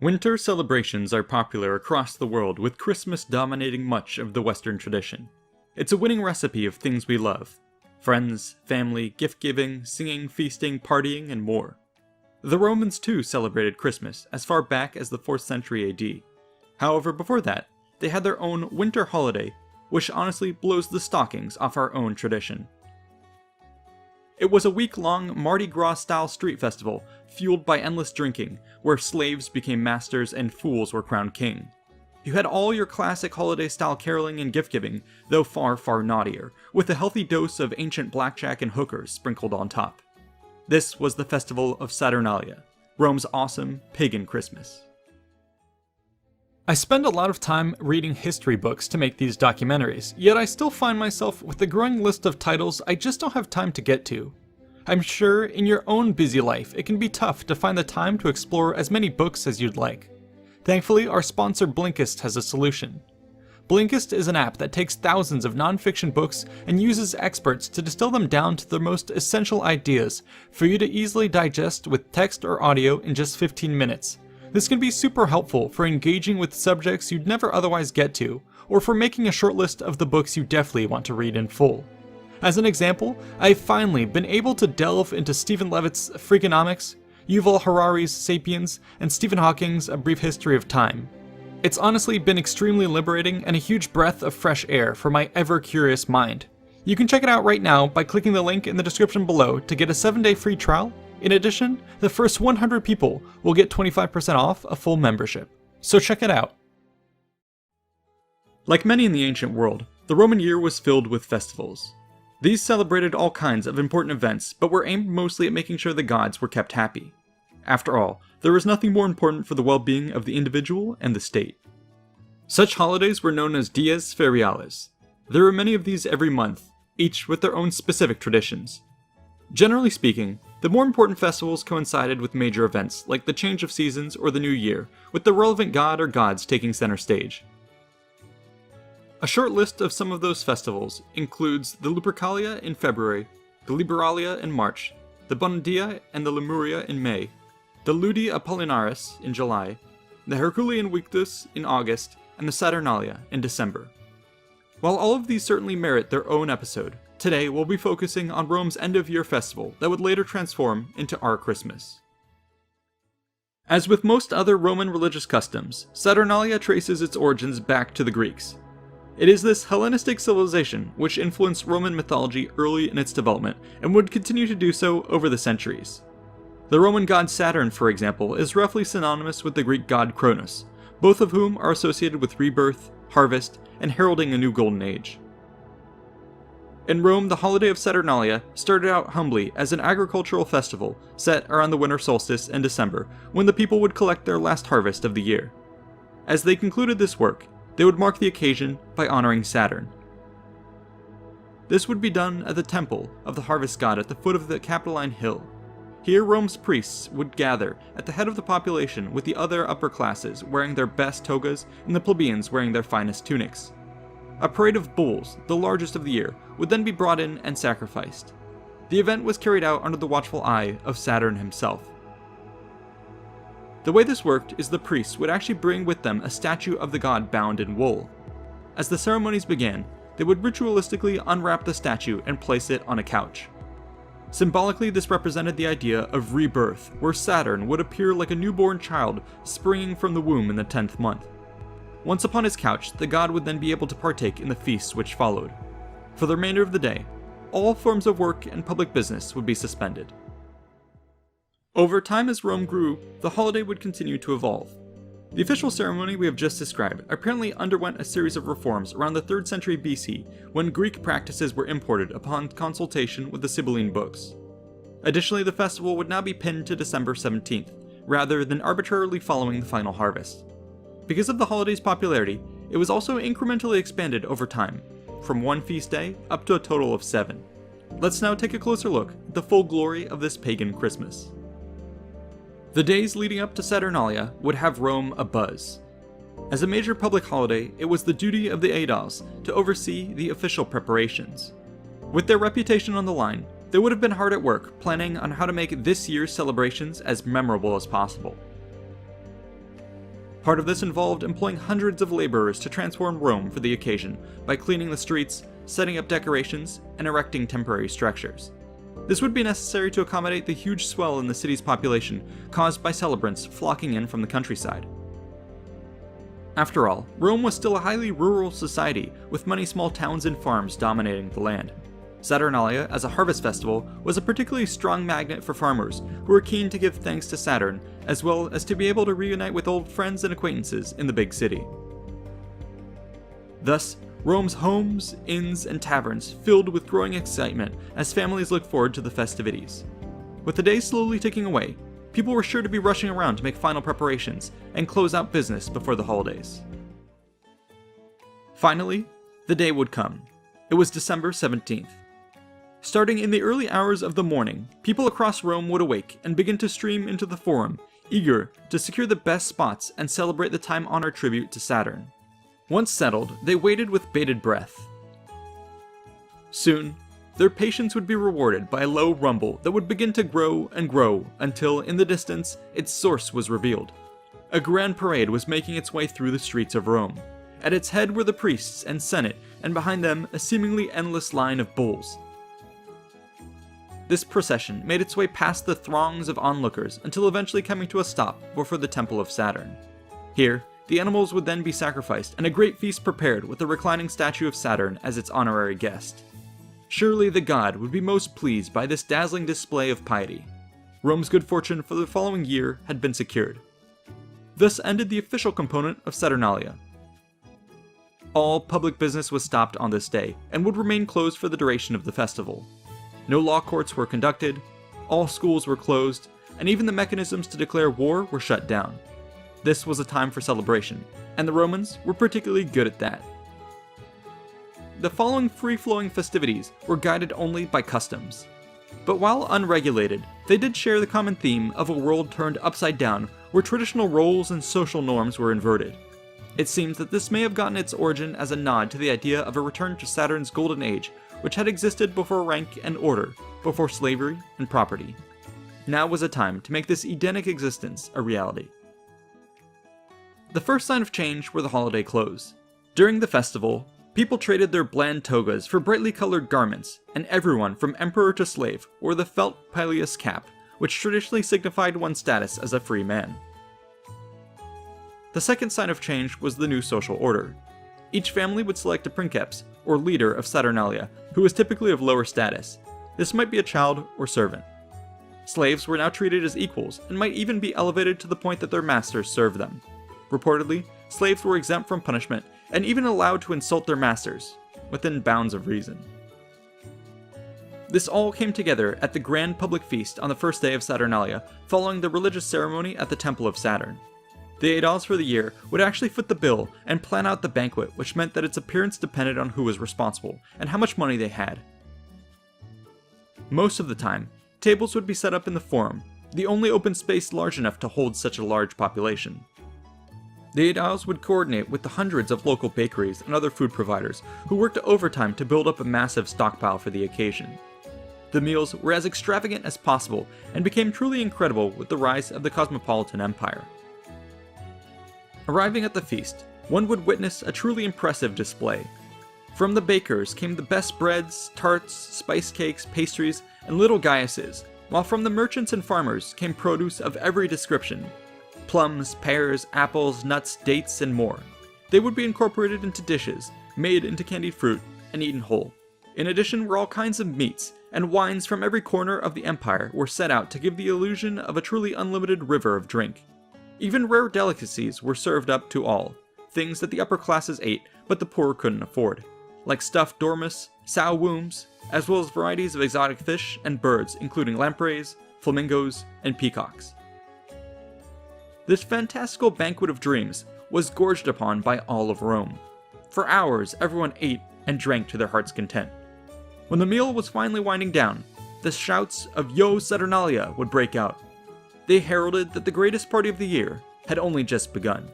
Winter celebrations are popular across the world, with Christmas dominating much of the Western tradition. It's a winning recipe of things we love: friends, family, gift-giving, singing, feasting, partying, and more. The Romans too celebrated Christmas as far back as the 4th century AD. However, before that, they had their own winter holiday, which honestly blows the stockings off our own tradition. It was a week-long Mardi Gras-style street festival, fueled by endless drinking, where slaves became masters and fools were crowned king. You had all your classic holiday-style caroling and gift-giving, though far, far naughtier, with a healthy dose of ancient blackjack and hookers sprinkled on top. This was the festival of Saturnalia, Rome's awesome pagan Christmas. I spend a lot of time reading history books to make these documentaries, yet I still find myself with a growing list of titles I just don't have time to get to. I'm sure in your own busy life it can be tough to find the time to explore as many books as you'd like. Thankfully, our sponsor Blinkist has a solution. Blinkist is an app that takes thousands of non-fiction books and uses experts to distill them down to their most essential ideas for you to easily digest with text or audio in just 15 minutes. This can be super helpful for engaging with subjects you'd never otherwise get to, or for making a short list of the books you definitely want to read in full. As an example, I've finally been able to delve into Stephen Levitt's Freakonomics, Yuval Harari's Sapiens, and Stephen Hawking's A Brief History of Time. It's honestly been extremely liberating and a huge breath of fresh air for my ever-curious mind. You can check it out right now by clicking the link in the description below to get a 7-day free trial. In addition, the first 100 people will get 25% off a full membership. So check it out. Like many in the ancient world, the Roman year was filled with festivals. These celebrated all kinds of important events, but were aimed mostly at making sure the gods were kept happy. After all, there was nothing more important for the well-being of the individual and the state. Such holidays were known as dies feriales. There were many of these every month, each with their own specific traditions. Generally speaking, the more important festivals coincided with major events like the change of seasons or the new year, with the relevant god or gods taking center stage. A short list of some of those festivals includes the Lupercalia in February, the Liberalia in March, the Bondia and the Lemuria in May, the Ludi Apollinaris in July, the Herculean Victus in August, and the Saturnalia in December. While all of these certainly merit their own episode, today we'll be focusing on Rome's end-of-year festival that would later transform into our Christmas. As with most other Roman religious customs, Saturnalia traces its origins back to the Greeks. It is this Hellenistic civilization which influenced Roman mythology early in its development and would continue to do so over the centuries. The Roman god Saturn, for example, is roughly synonymous with the Greek god Kronos, both of whom are associated with rebirth, harvest, and heralding a new golden age. In Rome, the holiday of Saturnalia started out humbly as an agricultural festival set around the winter solstice in December, when the people would collect their last harvest of the year. As they concluded this work, they would mark the occasion by honoring Saturn. This would be done at the temple of the harvest god at the foot of the Capitoline Hill. Here, Rome's priests would gather at the head of the population, with the other upper classes wearing their best togas and the plebeians wearing their finest tunics. A parade of bulls, the largest of the year, would then be brought in and sacrificed. The event was carried out under the watchful eye of Saturn himself. The way this worked is the priests would actually bring with them a statue of the god bound in wool. As the ceremonies began, they would ritualistically unwrap the statue and place it on a couch. Symbolically, this represented the idea of rebirth, where Saturn would appear like a newborn child springing from the womb in the 10th month. Once upon his couch, the god would then be able to partake in the feasts which followed. For the remainder of the day, all forms of work and public business would be suspended. Over time, as Rome grew, the holiday would continue to evolve. The official ceremony we have just described apparently underwent a series of reforms around the 3rd century BC, when Greek practices were imported upon consultation with the Sibylline books. Additionally, the festival would now be pinned to December 17th, rather than arbitrarily following the final harvest. Because of the holiday's popularity, it was also incrementally expanded over time, from one feast day up to a total of 7. Let's now take a closer look at the full glory of this pagan Christmas. The days leading up to Saturnalia would have Rome abuzz. As a major public holiday, it was the duty of the aediles to oversee the official preparations. With their reputation on the line, they would have been hard at work planning on how to make this year's celebrations as memorable as possible. Part of this involved employing hundreds of laborers to transform Rome for the occasion by cleaning the streets, setting up decorations, and erecting temporary structures. This would be necessary to accommodate the huge swell in the city's population caused by celebrants flocking in from the countryside. After all, Rome was still a highly rural society with many small towns and farms dominating the land. Saturnalia, as a harvest festival, was a particularly strong magnet for farmers who were keen to give thanks to Saturn, as well as to be able to reunite with old friends and acquaintances in the big city. Thus, Rome's homes, inns, and taverns filled with growing excitement as families looked forward to the festivities. With the days slowly ticking away, people were sure to be rushing around to make final preparations and close out business before the holidays. Finally, the day would come. It was December 17th. Starting in the early hours of the morning, people across Rome would awake and begin to stream into the Forum, eager to secure the best spots and celebrate the time-honored tribute to Saturn. Once settled, they waited with bated breath. Soon, their patience would be rewarded by a low rumble that would begin to grow and grow until, in the distance, its source was revealed. A grand parade was making its way through the streets of Rome. At its head were the priests and senate, and behind them a seemingly endless line of bulls. This procession made its way past the throngs of onlookers until eventually coming to a stop before the Temple of Saturn. Here, the animals would then be sacrificed and a great feast prepared with the reclining statue of Saturn as its honorary guest. Surely the god would be most pleased by this dazzling display of piety. Rome's good fortune for the following year had been secured. Thus ended the official component of Saturnalia. All public business was stopped on this day and would remain closed for the duration of the festival. No law courts were conducted, all schools were closed, and even the mechanisms to declare war were shut down. This was a time for celebration, and the Romans were particularly good at that. The following free-flowing festivities were guided only by customs. But while unregulated, they did share the common theme of a world turned upside down where traditional roles and social norms were inverted. It seems that this may have gotten its origin as a nod to the idea of a return to Saturn's golden age, which had existed before rank and order, before slavery and property. Now was a time to make this Edenic existence a reality. The first sign of change were the holiday clothes. During the festival, people traded their bland togas for brightly colored garments, and everyone from emperor to slave wore the felt pileus cap, which traditionally signified one's status as a free man. The second sign of change was the new social order. Each family would select a princeps, or leader of Saturnalia, who was typically of lower status. This might be a child or servant. Slaves were now treated as equals, and might even be elevated to the point that their masters served them. Reportedly, slaves were exempt from punishment, and even allowed to insult their masters, within bounds of reason. This all came together at the grand public feast on the first day of Saturnalia, following the religious ceremony at the Temple of Saturn. The aediles for the year would actually foot the bill and plan out the banquet, which meant that its appearance depended on who was responsible, and how much money they had. Most of the time, tables would be set up in the Forum, the only open space large enough to hold such a large population. The aediles would coordinate with the hundreds of local bakeries and other food providers who worked overtime to build up a massive stockpile for the occasion. The meals were as extravagant as possible and became truly incredible with the rise of the cosmopolitan empire. Arriving at the feast, one would witness a truly impressive display. From the bakers came the best breads, tarts, spice cakes, pastries, and little gaiuses, while from the merchants and farmers came produce of every description. Plums, pears, apples, nuts, dates, and more. They would be incorporated into dishes, made into candied fruit, and eaten whole. In addition were all kinds of meats, and wines from every corner of the empire were set out to give the illusion of a truly unlimited river of drink. Even rare delicacies were served up to all, things that the upper classes ate but the poor couldn't afford, like stuffed dormice, sow wombs, as well as varieties of exotic fish and birds including lampreys, flamingos, and peacocks. This fantastical banquet of dreams was gorged upon by all of Rome. For hours everyone ate and drank to their heart's content. When the meal was finally winding down, the shouts of "Yo Saturnalia" would break out. They heralded that the greatest party of the year had only just begun.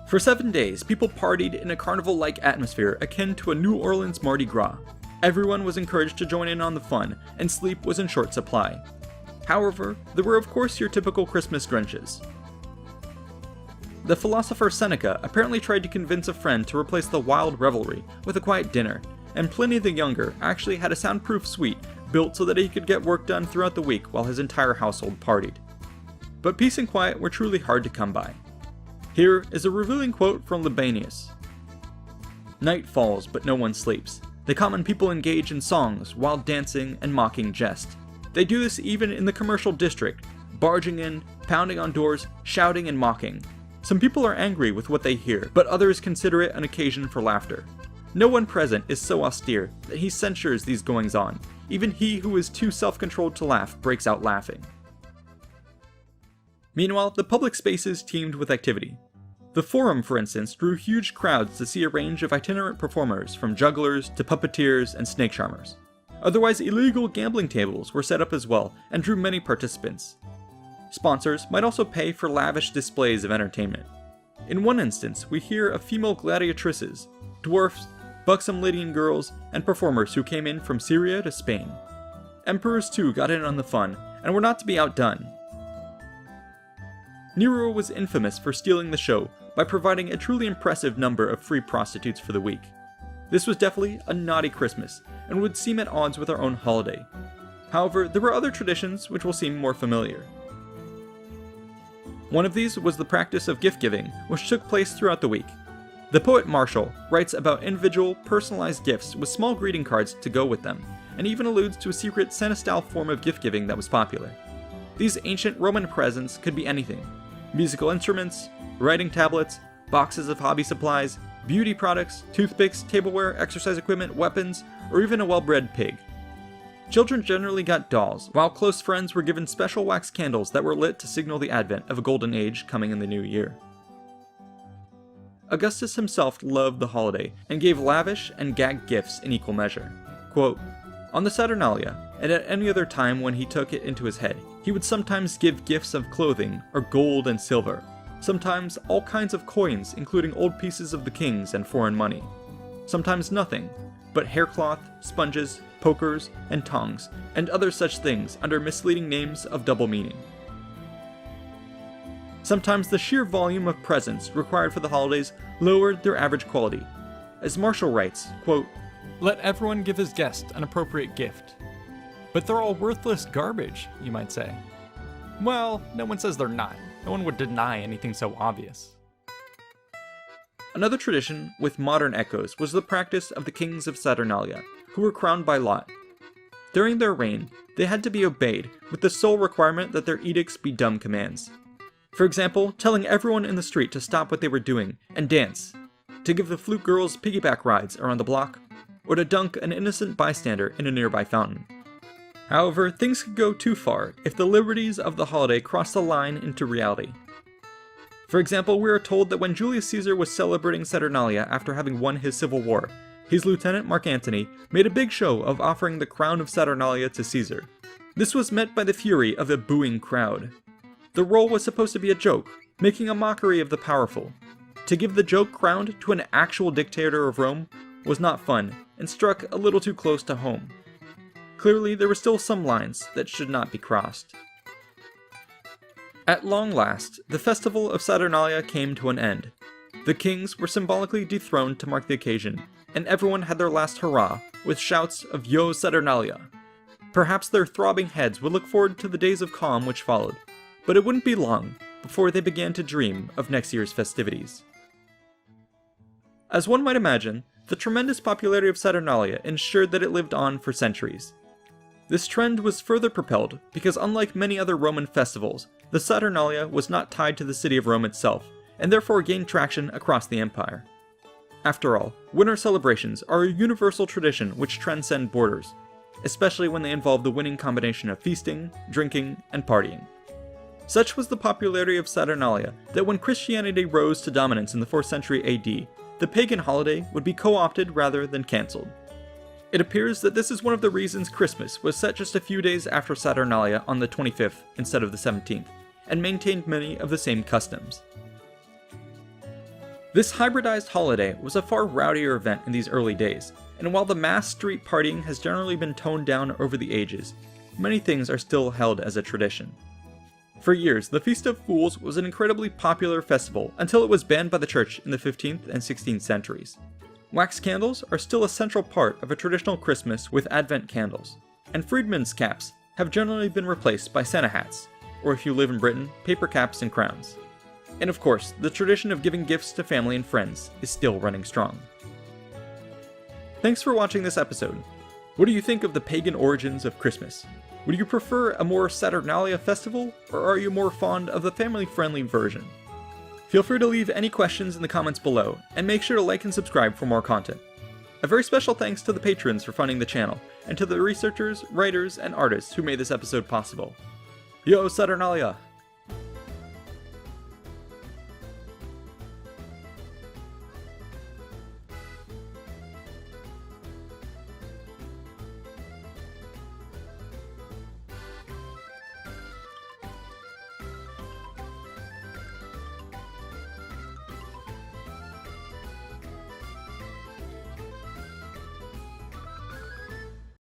For 7 days, people partied in a carnival-like atmosphere akin to a New Orleans Mardi Gras. Everyone was encouraged to join in on the fun, and sleep was in short supply. However, there were of course your typical Christmas Grinches. The philosopher Seneca apparently tried to convince a friend to replace the wild revelry with a quiet dinner, and Pliny the Younger actually had a soundproof suite built so that he could get work done throughout the week while his entire household partied. But peace and quiet were truly hard to come by. Here is a revealing quote from Libanius. "Night falls, but no one sleeps. The common people engage in songs, wild dancing, and mocking jest. They do this even in the commercial district, barging in, pounding on doors, shouting and mocking. Some people are angry with what they hear, but others consider it an occasion for laughter. No one present is so austere that he censures these goings-on. Even he who is too self-controlled to laugh breaks out laughing." Meanwhile, the public spaces teemed with activity. The Forum, for instance, drew huge crowds to see a range of itinerant performers, from jugglers to puppeteers and snake charmers. Otherwise illegal gambling tables were set up as well and drew many participants. Sponsors might also pay for lavish displays of entertainment. In one instance, we hear of female gladiatrices, dwarfs, buxom Lydian girls, and performers who came in from Syria to Spain. Emperors too got in on the fun, and were not to be outdone. Nero was infamous for stealing the show by providing a truly impressive number of free prostitutes for the week. This was definitely a naughty Christmas, and would seem at odds with our own holiday. However, there were other traditions which will seem more familiar. One of these was the practice of gift-giving, which took place throughout the week. The poet Martial writes about individual, personalized gifts with small greeting cards to go with them, and even alludes to a secret Santa-style form of gift-giving that was popular. These ancient Roman presents could be anything: musical instruments, writing tablets, boxes of hobby supplies, beauty products, toothpicks, tableware, exercise equipment, weapons, or even a well-bred pig. Children generally got dolls, while close friends were given special wax candles that were lit to signal the advent of a golden age coming in the new year. Augustus himself loved the holiday, and gave lavish and gag gifts in equal measure. Quote, "On the Saturnalia, and at any other time when he took it into his head, he would sometimes give gifts of clothing, or gold and silver, sometimes all kinds of coins, including old pieces of the king's and foreign money, sometimes nothing, but haircloth, sponges, pokers, and tongs, and other such things under misleading names of double meaning. Sometimes the sheer volume of presents required for the holidays lowered their average quality. As Martial writes, quote, Let everyone give his guest an appropriate gift. But they're all worthless garbage, you might say. Well, no one says they're not. No one would deny anything so obvious. Another tradition with modern echoes was the practice of the kings of Saturnalia, who were crowned by lot. During their reign, they had to be obeyed, with the sole requirement that their edicts be dumb commands. For example, telling everyone in the street to stop what they were doing and dance, to give the flute girls piggyback rides around the block, or to dunk an innocent bystander in a nearby fountain. However, things could go too far if the liberties of the holiday crossed the line into reality. For example, we are told that when Julius Caesar was celebrating Saturnalia after having won his civil war, his lieutenant Mark Antony made a big show of offering the crown of Saturnalia to Caesar. This was met by the fury of a booing crowd. The role was supposed to be a joke, making a mockery of the powerful. To give the joke crowned to an actual dictator of Rome was not fun, and struck a little too close to home. Clearly, there were still some lines that should not be crossed. At long last, the festival of Saturnalia came to an end. The kings were symbolically dethroned to mark the occasion, and everyone had their last hurrah, with shouts of Yo Saturnalia. Perhaps their throbbing heads would look forward to the days of calm which followed, but it wouldn't be long before they began to dream of next year's festivities. As one might imagine, the tremendous popularity of Saturnalia ensured that it lived on for centuries. This trend was further propelled because, unlike many other Roman festivals, the Saturnalia was not tied to the city of Rome itself, and therefore gained traction across the empire. After all, winter celebrations are a universal tradition which transcend borders, especially when they involve the winning combination of feasting, drinking, and partying. Such was the popularity of Saturnalia that when Christianity rose to dominance in the 4th century AD, the pagan holiday would be co-opted rather than cancelled. It appears that this is one of the reasons Christmas was set just a few days after Saturnalia on the 25th instead of the 17th, and maintained many of the same customs. This hybridized holiday was a far rowdier event in these early days, and while the mass street partying has generally been toned down over the ages, many things are still held as a tradition. For years, the Feast of Fools was an incredibly popular festival until it was banned by the church in the 15th and 16th centuries. Wax candles are still a central part of a traditional Christmas with Advent candles, and freedmen's caps have generally been replaced by Santa hats, or if you live in Britain, paper caps and crowns. And of course, the tradition of giving gifts to family and friends is still running strong. Thanks for watching this episode. What do you think of the pagan origins of Christmas? Would you prefer a more Saturnalia festival, or are you more fond of the family-friendly version? Feel free to leave any questions in the comments below, and make sure to like and subscribe for more content. A very special thanks to the patrons for funding the channel, and to the researchers, writers, and artists who made this episode possible. Yo, Saturnalia!